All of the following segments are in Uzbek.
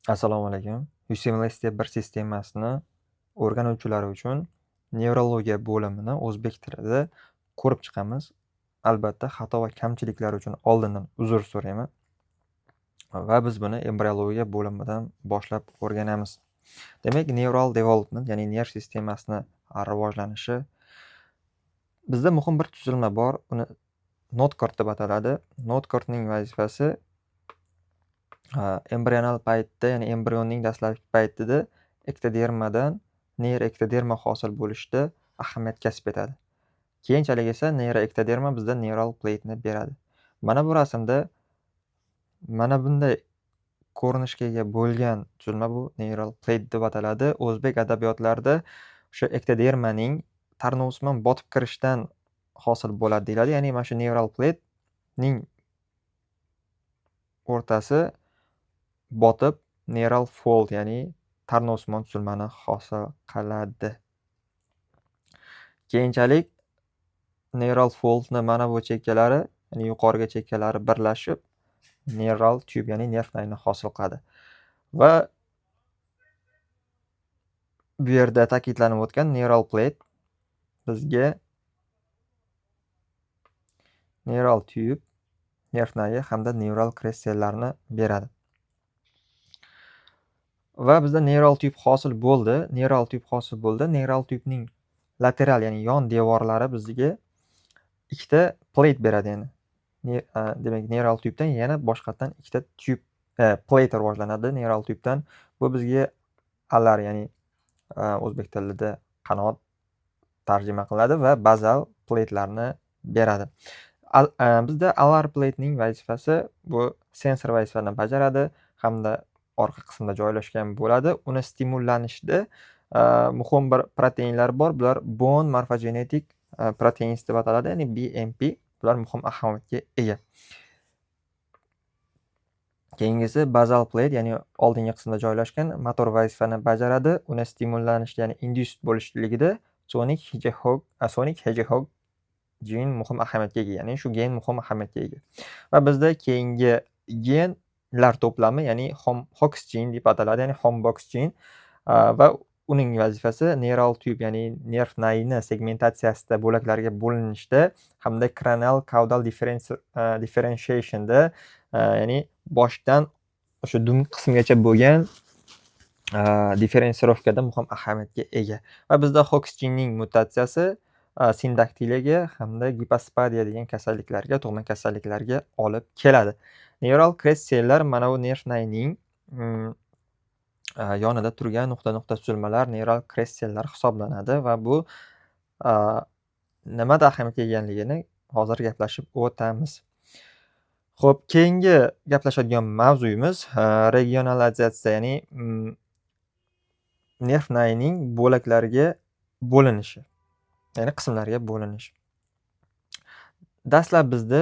Assalomu alaykum. UCML ST1 sistemasini o'rganuvchilari uchun nevrologiya bo'limini o'zbek tilida ko'rib chiqamiz. Albatta, xato va kamchiliklar uchun oldindan uzr so'rayman va biz buni embriologiya bo'limidan boshlab o'rganamiz. Demak, neural development, ya'ni nerv sistemasini rivojlanishi bizda muhim bir tuzilma bor. Uni notkort deb ataladi. Notkortning vazifasi embrional paytda, ya'ni embrionning dastlabki paytida ektodermadan neyroektoderma hosil bo'lishda ahamiyat kasb etadi. Keyinchalik esa neyroektoderma bizda neural plate'ni beradi. Mana bu rasmda mana bunday ko'rinishga ega bo'lgan tuzilma bu neural plate deb ataladi. O'zbek adabiyotlarida o'sha ektodermaning tarnovusman botib kirishdan hosil bo'ladi deyiladi. Ya'ni mana shu neural plate'ning o'rtasi botib neural fold, ya'ni tarnovusmon tuzilmani hosil qiladi. Keyinchalik neural foldni mana bu chekkalari, ya'ni yuqoriga chekkalari birlashib neural tube, ya'ni nerv nayni hosil qiladi. Va bu yerda ta'kidlanib o'tgan neural plate bizga neural tube, nerv nayi hamda neural crest sellarini beradi. Va bizda neural tube hosil bo'ldi. Neural tubening lateral, ya'ni yon devorlari bizga ikkita plate beradi. Yani demak, neural tubedan yana boshqatdan ikkita tube plate rivojlanadi. Neural tubedan bu bizga alar, ya'ni o'zbek tilida qanot tarjima qiladi va bazal platelarni beradi. Bizda alar platening vazifasi bu sensor vazifasini bajaradi hamda orqa qismida joylashgan bo'ladi. Uni stimullanishda muhim bir proteinlar bor. Bular bone morphogenetic proteins deb ataladi, ya'ni BMP. Bular muhim ahamiyatga ega. Keyingisi bazal plate, ya'ni oldingi qismda joylashgan, motor vazifani bajaradi. Uni stimullanishda, ya'ni induced bo'lishligida sonic hedgehog gen muhim ahamiyatga ega, ya'ni shu gen muhim ahamiyatga ega. Va bizda keyingi genlar to'plami, ya'ni HOX gen deb ataladi, ya'ni HOMBOX gen va uning vazifasi neural tube, ya'ni nerv nayini segmentatsiyasida bo'laklarga bo'linishda hamda cranial caudal differentiationda, ya'ni boshdan o'sha dum qismgacha bo'lgan differensirovkada muhim ahamiyatga ega. Va bizda HOX genning mutatsiyasi sindaktiliyaga hamda gipospadiya degan kasalliklarga, tug'ma kasalliklarga olib keladi. Neural crest sellar mana bu nerv nayining yonida turgan nuqta-nuqta tuzilmalar neural crest sellar hisoblanadi va bu nimada ahamiyatga egaligini hozir gaplashib o'tamiz. Xo'p, keyingi gaplashadigan mavzuyimiz regionalizatsiya, ya'ni nerv nayining bo'laklarga bo'linishi, ya'ni qismlarga bo'linish. Dastlab bizda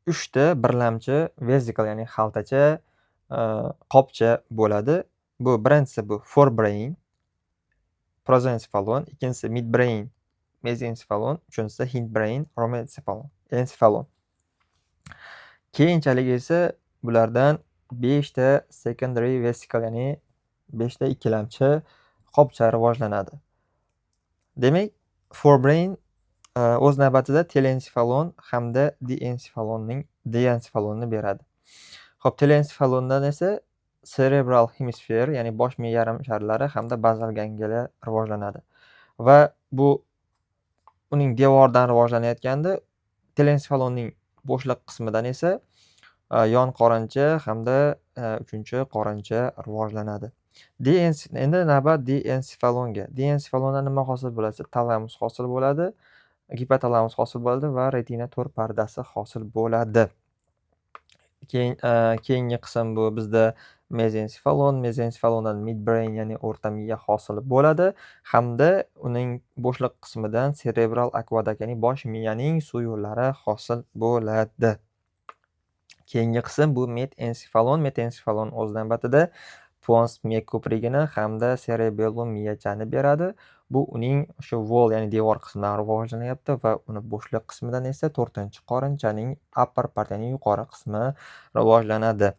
3 ta birlamchi vesicle, ya'ni xaltacha, qopcha bo'ladi. Bu birinchisi bu forebrain, prosencephalon, ikkinchisi midbrain, mesencephalon, uchinchisi hindbrain, romencephalon. Keyinchalik esa bulardan 5 ta secondary vesicle, ya'ni 5 ta ikkilamchi qopcha rivojlanadi. Demak, forebrain o'z navbatida telensefalon hamda diencephalonni beradi. Xo'p, telensefalondan esa cerebral hemisphere, ya'ni bosh miya yarim sharlari hamda bazal gangliya rivojlanadi. Va bu uning devoridan rivojlanayotganda telensefalonning bo'shliq qismidan esa yon qorincha hamda uchinchi qorincha rivojlanadi. Endi navbat diencephalonga. Diencephalondan nima hosil bo'ladi? Talamus hosil bo'ladi, gipotalamus hosil bo'ladi va retina to'r pardasi hosil bo'ladi. Keyingi qism bu bizda mesencephalondan midbrain, ya'ni o'rta miya hosil bo'ladi hamda uning bo'shliq qismidan cerebral aqueduct, ya'ni bosh miyaning suv yo'llari hosil bo'ladi. Keyingi qism bu metencephalon. Metencephalon o'z navbatida pons miya ko'prigini hamda cerebellum miyachani beradi. Bu uning o'sha wall, ya'ni devor qismidan rivojlanyapti va uni bo'shliq qismidan esa 4-qorinchaning upper part, ya'ni yuqori qismi rivojlanadi.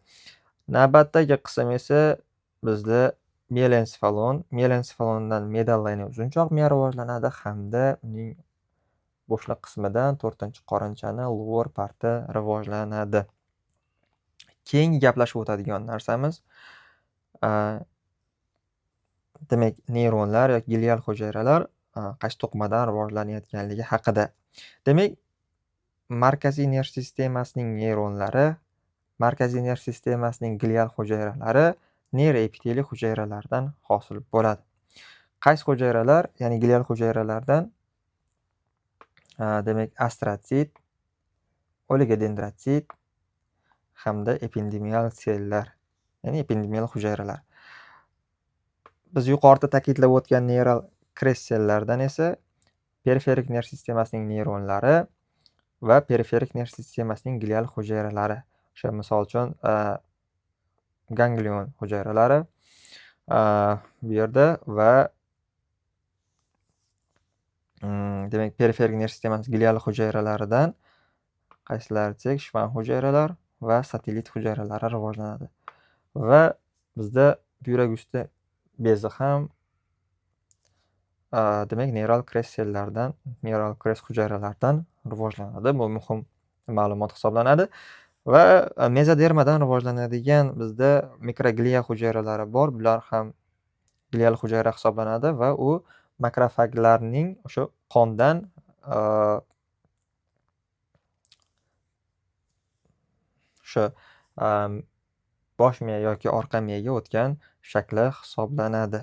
Navbatdagi qism esa bizda melensefalon. Melensefalondan medallayni uzunchoq miya rivojlanadi hamda uning bo'shliq qismidan 4-qorinchani lower parti rivojlanadi. Keyingi gaplashib o'tadigan narsamiz demak neyronlar yoki glial hujayralar qaysi to'qimadan rivojlanayotganligi haqida. Demak, markaziy nerv sistemasining neyronlari, markaziy nerv sistemasining glial hujayralari nerv epiteliy hujayralardan hosil bo'ladi. Qaysi hujayralar? Ya'ni glial hujayralardan demak astratsit, oligodendratsit hamda epidemial sellar, ya'ni epidemial hujayralar. Biz yuqorida ta'kidlab o'tgan neural kressellardan esa periferik nerv sistemasining neyronlari va periferik nerv sistemasining glial hujayralari. O'sha misol uchun ganglion hujayralari bu yerda va demak periferik nerv sistemasi glial hujayralaridan qaysilari desak, shvan hujayralar va satellit hujayralari rivojlanadi. Va bizda buyrak usti bezi ham demak neural kressellardan, neural kress hujayralardan rivojlanadi. Bu muhim ma'lumot hisoblanadi. Va mezodermadan rivojlanadigan bizda mikroglia hujayralari bor. Bular ham glial hujayra hisoblanadi va u makrofaglarning o'sha qondan o'sha bosh miya yoki orqa miyaga o'tgan shakli hisoblanadi.